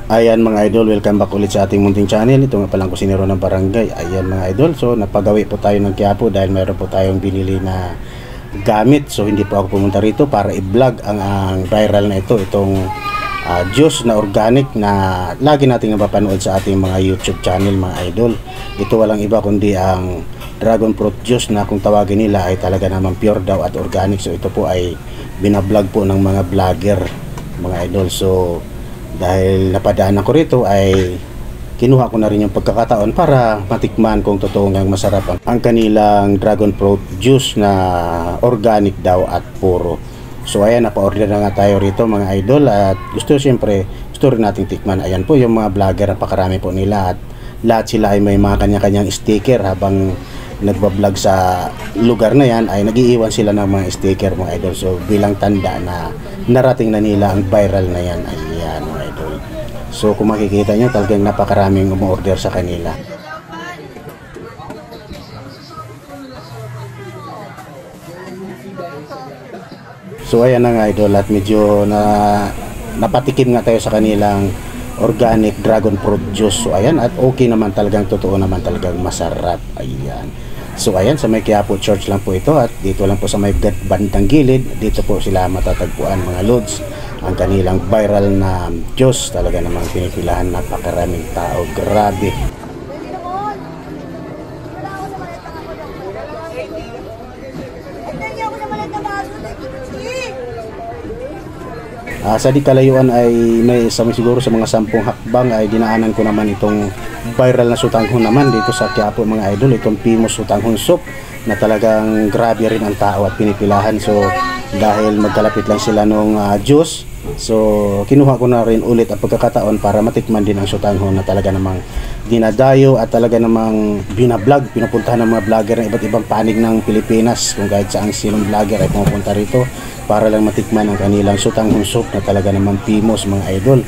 Ayan mga idol, welcome back ulit sa ating munting channel. Ito nga palang kusinero ng barangay. Ayan mga idol, so napagawi po tayo ng Quiapo dahil mayroon po tayong binili na gamit. So hindi po ako pumunta rito para i-vlog ang viral na ito. Itong juice na organic na lagi nating napapanood sa ating mga YouTube channel mga idol. Ito walang iba kundi ang dragon fruit juice na kung tawagin nila ay talaga naman pure daw at organic. So ito po ay binablog po ng mga vlogger mga idol. So dahil napadaan ako rito ay kinuha ko na rin yung pagkakataon para matikman kung totoo ngang masarap ang kanilang dragon fruit juice na organic daw at puro. So ayan, napa-order na nga tayo rito mga idol at siyempre gusto rin nating tikman. Ayan po yung mga vlogger, napakarami po nila at lahat sila ay may mga kanya-kanyang sticker habang nagbablog sa lugar na yan ay nagiiwan sila ng mga sticker mga idol. So bilang tanda na narating na nila ang viral na yan. Ayan mga idol. So kung makikita nyo talagang napakaraming umorder sa kanila. So ayan na nga idol at medyo napatikim nga tayo sa kanilang organic dragon fruit juice. So ayan at okay naman talagang totoo naman talagang masarap. Ayan. So ayan, sa may Quiapo Church lang po ito at dito lang po sa may bandang gilid, dito po sila matatagpuan mga lods. Ang kanilang viral na juice talaga namang pinipilahan, napakaraming tao, grabe. Sa di kalayuan ay may siguro sa mga 10 hakbang ay dinaanan ko naman itong viral na sutanghon naman dito sa Quiapo mga idol, itong Famous sutanghon soup na talagang grabe rin ang tao at pinipilahan. So dahil magkalapit lang sila nung juice, so kinuha ko na rin ulit ang pagkakataon para matikman din ang sutanghon na talaga namang dinadayo at talaga namang binablog, pinupuntahan ng mga vlogger ng iba't ibang panig ng Pilipinas. Kung kahit saang sinong vlogger ay pumupunta rito para lang matikman ang kanilang sutanghon soup na talaga namang famous mga idol.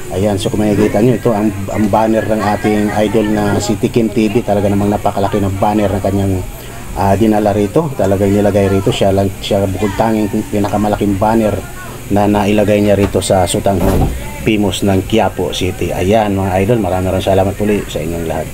Ayan, so kung makikita nyo, ito ang banner ng ating idol na si Tikim TV. Talaga namang napakalaki ng banner ng kanyang dinala rito. Talagang nilagay rito, siya bukod tanging pinakamalaking banner na nailagay niya rito sa sutanghon famous ng Quiapo City. Ayan mga idol, maraming salamat puli sa inyong lahat.